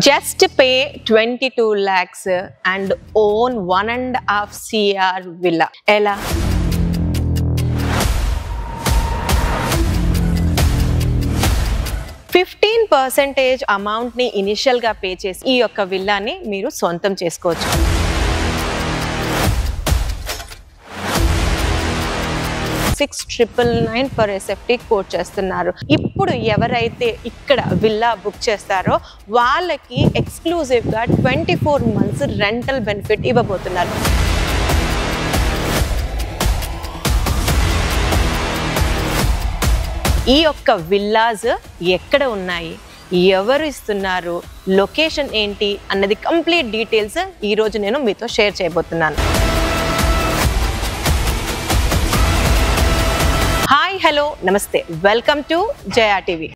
Just pay 22 lakhs and own 1.5 CR villa. Ela 15% amount ni initial ga pay chesi ee yokka villa ni meeru sontam chesukochu. 6,999 per SFT coat చేస్తున్నారు. ఇప్పుడు ఎవరైతే ఇక్కడ villa book చేస్తారో వాళ్ళకి exclusive గా 24 months rental benefit ఇవ్వబోతున్నారు. ఈ యొక్క విల్లాస్ ఎక్కడ ఉన్నాయి, ఎవరు ఇస్తున్నారు, లొకేషన్ ఏంటి అన్నది కంప్లీట్ డీటెయిల్స్ ఈ రోజు నేను మీతో షేర్ చేయబోతున్నాను. హాయ్, హలో, నమస్తే, welcome to Jaya TV.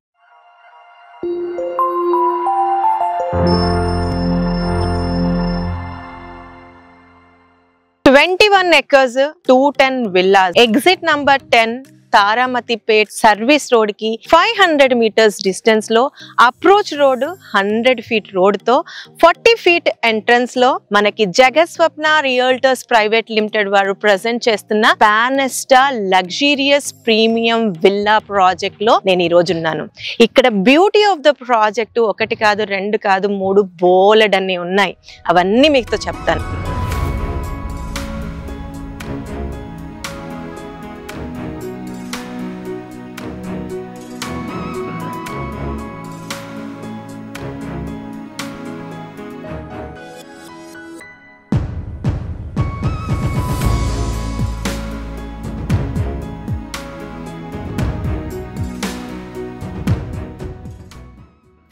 "21 acres 210 villas, exit number 10, Taramatipet service road కి 500 meters డిస్టెన్స్ లో, అప్రోచ్ రోడ్ 100 feet రోడ్ తో 40 feet ఎంట్రన్స్ లో మనకి జగస్వప్న రియల్టర్స్ ప్రైవేట్ లిమిటెడ్ వారు ప్రెజెంట్ చేస్తున్న Panesta luxurious premium villa project లో నేను ఈ రోజు ఉన్నాను. ఇక్కడ బ్యూటీ ఆఫ్ ద ప్రాజెక్ట్ ఒకటి కాదు, రెండు కాదు, 3 బోలెడ్ అన్ని ఉన్నాయి. అవన్నీ మీతో చెప్తాను.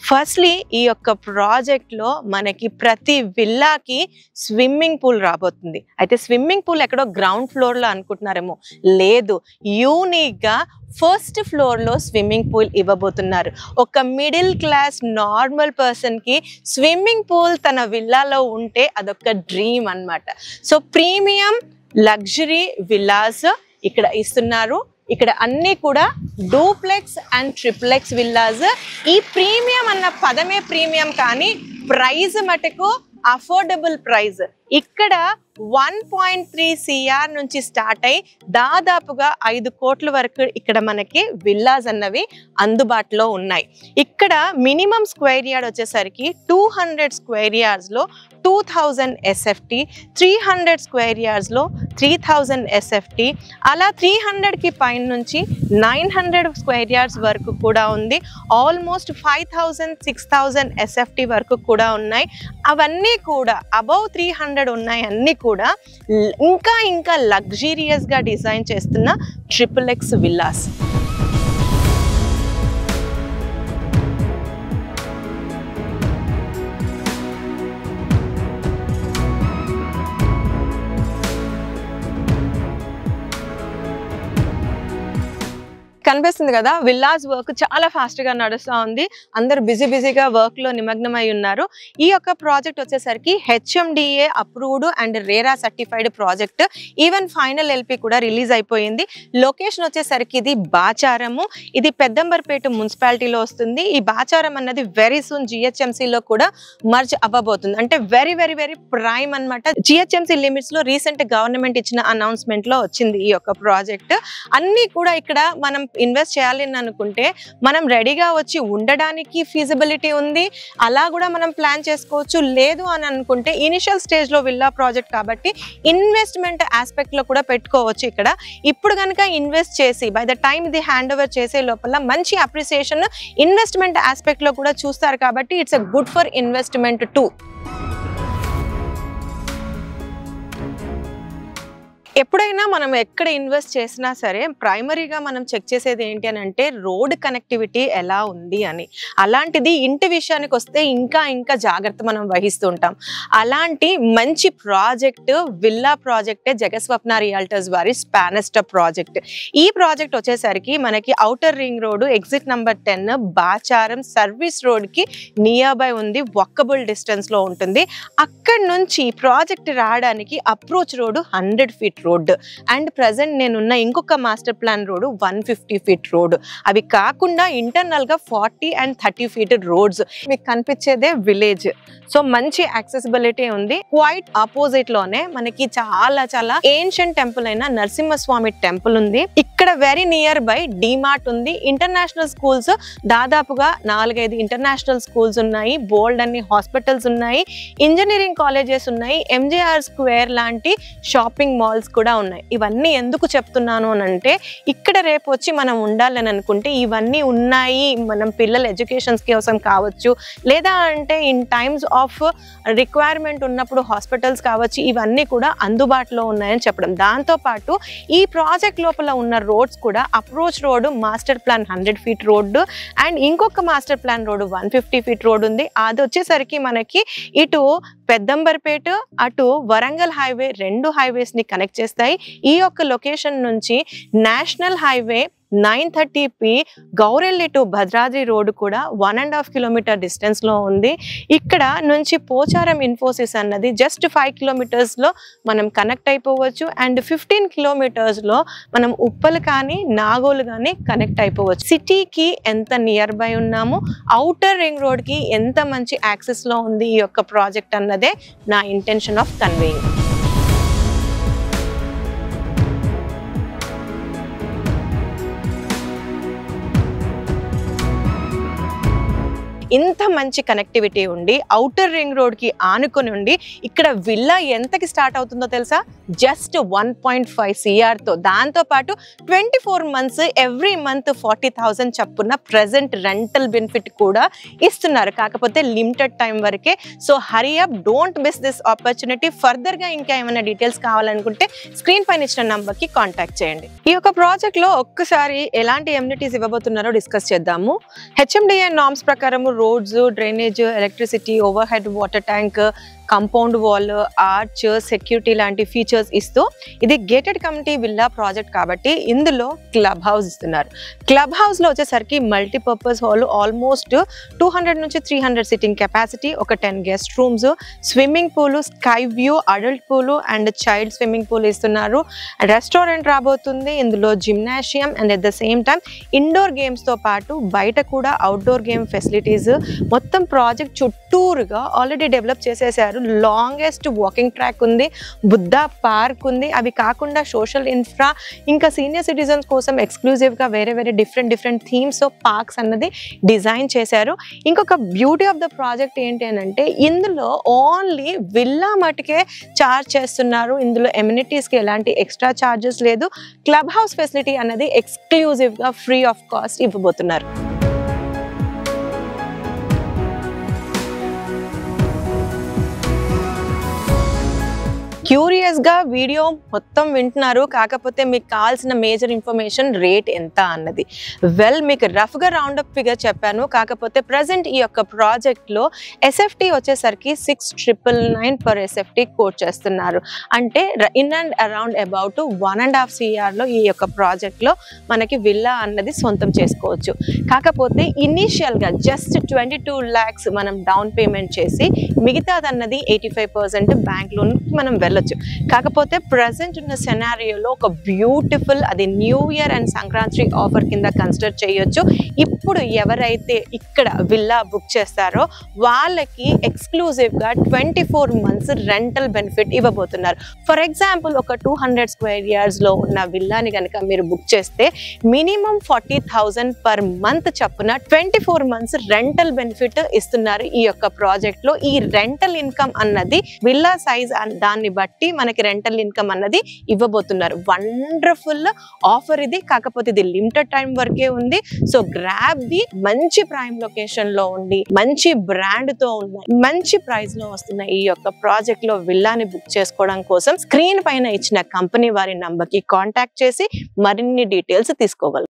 ఫస్ట్లీ ఈ యొక్క ప్రాజెక్ట్ లో మనకి ప్రతి విల్లాకి స్విమ్మింగ్ పూల్ రాబోతుంది. అయితే స్విమ్మింగ్ పూల్ ఎక్కడో గ్రౌండ్ ఫ్లోర్ లో అనుకుంటున్నారేమో, లేదు, యూనిక్ గా ఫస్ట్ ఫ్లోర్ లో స్విమ్మింగ్ పూల్ ఇవ్వబోతున్నారు. ఒక మిడిల్ క్లాస్ నార్మల్ పర్సన్ కి స్విమ్మింగ్ పూల్ తన విల్లాలో ఉంటే అదొక డ్రీమ్ అన్నమాట. సో ప్రీమియం లగ్జరీ విల్లాస్ ఇక్కడ ఇస్తున్నారు. ఇక్కడ అన్ని కూడా డూప్లెక్స్ అండ్ ట్రిప్లెక్స్ విల్లాస్. ఈ ప్రీమియం అన్న పదమే ప్రీమియం, కానీ ప్రైస్ మటుకు అఫోర్డబుల్ ప్రైస్. ఇక్కడ 1.3 CR నుంచి స్టార్ట్ అయి దాదాపుగా 5 కోట్ల వరకు ఇక్కడ మనకి విల్లాస్ అన్నవి అందుబాటులో ఉన్నాయి. ఇక్కడ మినిమం స్క్వేర్ యార్డ్ వచ్చేసరికి 200 స్క్వేర్ యార్డ్స్ లో 2000 SFT, 300 స్క్వేర్ యార్డ్స్ లో 3000 SFT, అలా 300 కి పైన నుంచి 900 స్క్వేర్ యార్డ్స్ వరకు కూడా ఉంది. ఆల్మోస్ట్ 5000, 6000 SFT వరకు కూడా ఉన్నాయి. అవన్నీ కూడా అబౌవ్ 300 ఉన్నాయి. అన్ని కూడా ఇంకా లగ్జూరియస్ గా డిజైన్ చేస్తున్న ట్రిపుల్-ఎక్స్ విల్లాస్. కనిపిస్తుంది కదా, విల్లాస్ వర్క్ చాలా ఫాస్ట్ గా నడుస్తూ ఉంది. అందరు బిజీగా వర్క్ లో నిమగ్నమై ఉన్నారు. ఈ యొక్క ప్రాజెక్ట్ వచ్చేసరికి HMDA approved and RERA certified project. Even final LP కూడా రిలీజ్ అయిపోయింది. లొకేషన్ వచ్చేసరికి ఇది బాచారము. ఇది పెద్దంబర్పేట మున్సిపాలిటీలో వస్తుంది. ఈ బాచారం అన్నది వెరీ సూన్ GHMC లో కూడా మర్జ్ అవ్వబోతుంది. అంటే వెరీ ప్రైమ్ అన్నమాట. GHMC లిమిట్స్ లో రీసెంట్ గవర్నమెంట్ ఇచ్చిన అనౌన్స్మెంట్ లో వచ్చింది ఈ యొక్క ప్రాజెక్ట్. అన్ని కూడా ఇక్కడ మనం ఇన్వెస్ట్ చేయాలి అని అనుకుంటే మనం రెడీగా వచ్చి ఉండడానికి ఫీజిబిలిటీ ఉంది. అలా కూడా మనం ప్లాన్ చేసుకోవచ్చు. లేదు అని అనుకుంటే ఇనిషియల్ స్టేజ్ లో విల్లా ప్రాజెక్ట్ కాబట్టి ఇన్వెస్ట్మెంట్ ఆస్పెక్ట్ లో కూడా పెట్టుకోవచ్చు. ఇక్కడ ఇప్పుడు కనుక ఇన్వెస్ట్ చేసి బై ద టైం ఇది హ్యాండ్ ఓవర్ చేసే లోపల మంచి అప్రిసియేషన్ ఇన్వెస్ట్మెంట్ ఆస్పెక్ట్ లో కూడా చూస్తారు కాబట్టి it's a good for investment two. ఎప్పుడైనా మనం ఎక్కడ ఇన్వెస్ట్ చేసినా సరే ప్రైమరీగా మనం చెక్ చేసేది ఏంటి అని అంటే రోడ్ కనెక్టివిటీ ఎలా ఉంది అని. అలాంటిది ఇంటి విషయానికి వస్తే ఇంకా జాగ్రత్త మనం వహిస్తూ ఉంటాం. అలాంటి మంచి ప్రాజెక్ట్ విల్లా ప్రాజెక్టే జగస్వప్న రియల్టర్స్ వారి పానెస్టా ప్రాజెక్ట్. ఈ ప్రాజెక్ట్ వచ్చేసరికి మనకి outer ring road exit number 10 Bacharam service road కి నియర్ బై ఉంది. వాకబుల్ డిస్టెన్స్ లో ఉంటుంది. అక్కడ నుంచి ప్రాజెక్ట్ రావడానికి approach road 100 feet road and present నేనున్న ఇంకొక master plan road 150 feet road. అవి కాకుండా ఇంటర్నల్ గా 40 and 30 ఫీట్ రోడ్స్. మీకు కనిపించేదే విలేజ్. సో మంచి యాక్సెసిబిలిటీ ఉంది. క్వైట్ ఆపోజిట్ లోనే మనకి చాలా చాలా ఏన్షియంట్ టెంపుల్ అయిన నరసింహస్వామి టెంపుల్ ఉంది. ఇక్కడ వెరీ నియర్ బై డిమార్ట్ ఉంది. ఇంటర్నేషనల్ స్కూల్స్ దాదాపుగా 4-5 ఇంటర్నేషనల్ స్కూల్స్ ఉన్నాయి. బోల్డ్ అన్ని హాస్పిటల్స్ ఉన్నాయి. ఇంజనీరింగ్ కాలేజెస్ ఉన్నాయి. ఎంజేఆర్ స్క్వేర్ లాంటి షాపింగ్ మాల్స్ కూడా ఉన్నాయి. ఇవన్నీ ఎందుకు చెప్తున్నాను అని అంటే ఇక్కడ రేపు వచ్చి మనం ఉండాలని అనుకుంటే ఇవన్నీ ఉన్నాయి. మనం పిల్లల ఎడ్యుకేషన్స్ కోసం కావచ్చు, లేదా అంటే ఇన్ టైమ్స్ ఆఫ్ రిక్వైర్మెంట్ ఉన్నప్పుడు హాస్పిటల్స్ కావచ్చు, ఇవన్నీ కూడా అందుబాటులో ఉన్నాయని చెప్పడం. దాంతోపాటు ఈ ప్రాజెక్ట్ లోపల ఉన్న రోడ్స్ కూడా approach road master plan 100 feet road and ఇంకొక master plan road 150 feet road ఉంది. అది వచ్చేసరికి మనకి ఇటు పెద్దంబర్పేట అటు వరంగల్ హైవే 2 హైవేస్ ని కనెక్ట్ చేస్తాయి. ఈ యొక్క లొకేషన్ నుంచి national highway 930P Gowrelli to Bhadradri road కూడా 1.5 కిలోమీటర్ డిస్టెన్స్ లో ఉంది. ఇక్కడ నుంచి పోచారం ఇన్ఫోసిస్ అన్నది జస్ట్ 5 కిలోమీటర్స్ లో మనం కనెక్ట్ అయిపోవచ్చు అండ్ 15 కిలోమీటర్స్ లో మనం ఉప్పల్ కానీ నాగోలు కానీ కనెక్ట్ అయిపోవచ్చు. సిటీకి ఎంత నియర్ బై ఉన్నాము, ఔటర్ రింగ్ రోడ్ కి ఎంత మంచి యాక్సెస్ లో ఉంది ఈ యొక్క ప్రాజెక్ట్ అన్నదే నా ఇంటెన్షన్ ఆఫ్ కన్వేయింగ్. ఇంత మంచి కనెక్టివిటీ ఉండి ఔటర్ రింగ్ రోడ్ కి ఆనుకొని ఉండి ఇక్కడ విల్లా ఎంతకి స్టార్ట్ అవుతుందో తెలుసా? జస్ట్ 1.5 CR తో. దాంతో పాటు 24 months ఎవ్రీ మంత్ 40,000 చప్పున ప్రెసెంట్ రెంటల్ బెనిఫిట్ కూడా ఇస్తున్నారు. కాకపోతే లిమిటెడ్ టైం వరకే. So hurry up, don't miss this opportunity. Further గా ఇంకా ఏమైనా డీటెయిల్స్ కావాలనుకుంటే స్క్రీన్ పైన ఇచ్చిన నంబర్ కి కాంటాక్ట్ చేయండి. ఈ యొక్క ప్రాజెక్ట్ లో ఒక్కసారి ఎలాంటి ఎమ్యూనిటీస్ ఇవ్వబోతున్నారో డిస్కస్ చేద్దాము. HMDA నార్మ్స్ ప్రకారం roads, drainage, electricity, over head water tank, compound wall, arch, security లాంటి ఫీచర్స్ ఇస్తూ ఇది గేటెడ్ కమ్యూనిటీ విల్లా ప్రాజెక్ట్ కాబట్టి ఇందులో క్లబ్ హౌస్ ఇస్తున్నారు. క్లబ్ హౌస్ లో వచ్చేసరికి మల్టీపర్పస్ హాల్ ఆల్మోస్ట్ 200 నుంచి 300 సిట్టింగ్ కెపాసిటీ, ఒక 10 guest rooms, swimming pool, sky view, adult pool and child swimming pool ఇస్తున్నారు. రెస్టారెంట్ రాబోతుంది. ఇందులో gymnasium and at the same time indoor games తో పాటు బయట కూడా అవుట్డోర్ గేమ్ ఫెసిలిటీస్ మొత్తం ప్రాజెక్ట్ చుట్టూరుగా ఆల్రెడీ డెవలప్ చేసేసారు. లాంగెస్ట్ వాకింగ్ ట్రాక్ ఉంది, బుద్ధా పార్క్ ఉంది. అవి కాకుండా సోషల్ ఇన్ఫ్రా, ఇంకా సీనియర్ సిటిజన్స్ కోసం ఎక్స్క్లూజివ్ గా వేరే వేరే డిఫరెంట్ థీమ్స్ ఆఫ్ పార్క్స్ అన్నది డిజైన్ చేశారు. ఇంకొక బ్యూటీ ఆఫ్ ద ప్రాజెక్ట్ ఏంటి అని అంటే ఇందులో ఓన్లీ విల్లా మటుకే చార్జ్ చేస్తున్నారు. ఇందులో ఎమ్యూనిటీస్ కి ఎలాంటి ఎక్స్ట్రా చార్జెస్ లేదు. క్లబ్ హౌస్ ఫెసిలిటీ అన్నది ఎక్స్క్లూజివ్ గా ఫ్రీ ఆఫ్ కాస్ట్ ఇవ్వబోతున్నారు. క్యూరియస్ గా వీడియో మొత్తం వింటున్నారు. కాకపోతే మీకు కావాల్సిన మేజర్ ఇన్ఫర్మేషన్ రేట్ ఎంత అన్నది. వెల్, మీకు రఫ్ గా రౌండప్ ఫిగర్ చెప్పాను. కాకపోతే ప్రజెంట్ ఈ యొక్క ప్రాజెక్ట్ లో SFT వచ్చేసరికి 6,999 పర్ SFT కోట్ చేస్తున్నారు. అంటే in and around about 1.5 CR లో ఈ యొక్క ప్రాజెక్ట్ లో మనకి విల్లా అన్నది సొంతం చేసుకోవచ్చు. కాకపోతే ఇనీషియల్ గా జస్ట్ 22 lakhs మనం డౌన్ పేమెంట్ చేసి మిగతాదన్నది 85% బ్యాంక్ లోన్ మనం వెళ్ళొచ్చు. కాకపోతే ప్రెసెంట్ ఉన్న సెనారియోలో ఒక బ్యూటిఫుల్, అది new year and Sankranti offer కింద కన్సిడర్ చేయొచ్చు. ఇప్పుడు ఎవరైతే ఇక్కడ విల్లా బుక్ చేస్తారో వాళ్ళకి ఎక్స్క్లూజివ్ గా 24 months రెంటల్ బెనిఫిట్ ఇవ్వబోతున్నారు. ఫర్ ఎగ్జాంపుల్ ఒక 200 square yards లో ఉన్న విల్లాని కనుక మీరు బుక్ చేస్తే మినిమం 40,000 పర్ మంత్ చప్పున 24 months రెంటల్ బెనిఫిట్ ఇస్తున్నారు ఈ యొక్క ప్రాజెక్ట్ లో. ఈ రెంటల్ ఇన్కమ్ అన్నది విల్లా సైజ్ దాన్ని బట్టి మనకి రెంటల్ ఇన్కమ్ అన్నది ఇవ్వబోతున్నారు. వండర్ఫుల్ ఆఫర్ ఇది. కాకపోతే ఇది లిమిటెడ్ టైం వరకే ఉంది. So grab the. మంచి ప్రైమ్ లొకేషన్ లో ఉండి మంచి బ్రాండ్ తో ఉన్న మంచి ప్రైస్ లో వస్తున్న ఈ యొక్క ప్రాజెక్ట్ లో విల్లాని బుక్ చేసుకోవడం కోసం స్క్రీన్ పైన ఇచ్చిన కంపెనీ వారి నంబర్ కి కాంటాక్ట్ చేసి మరిన్ని డీటెయిల్స్ తీసుకోగలరు.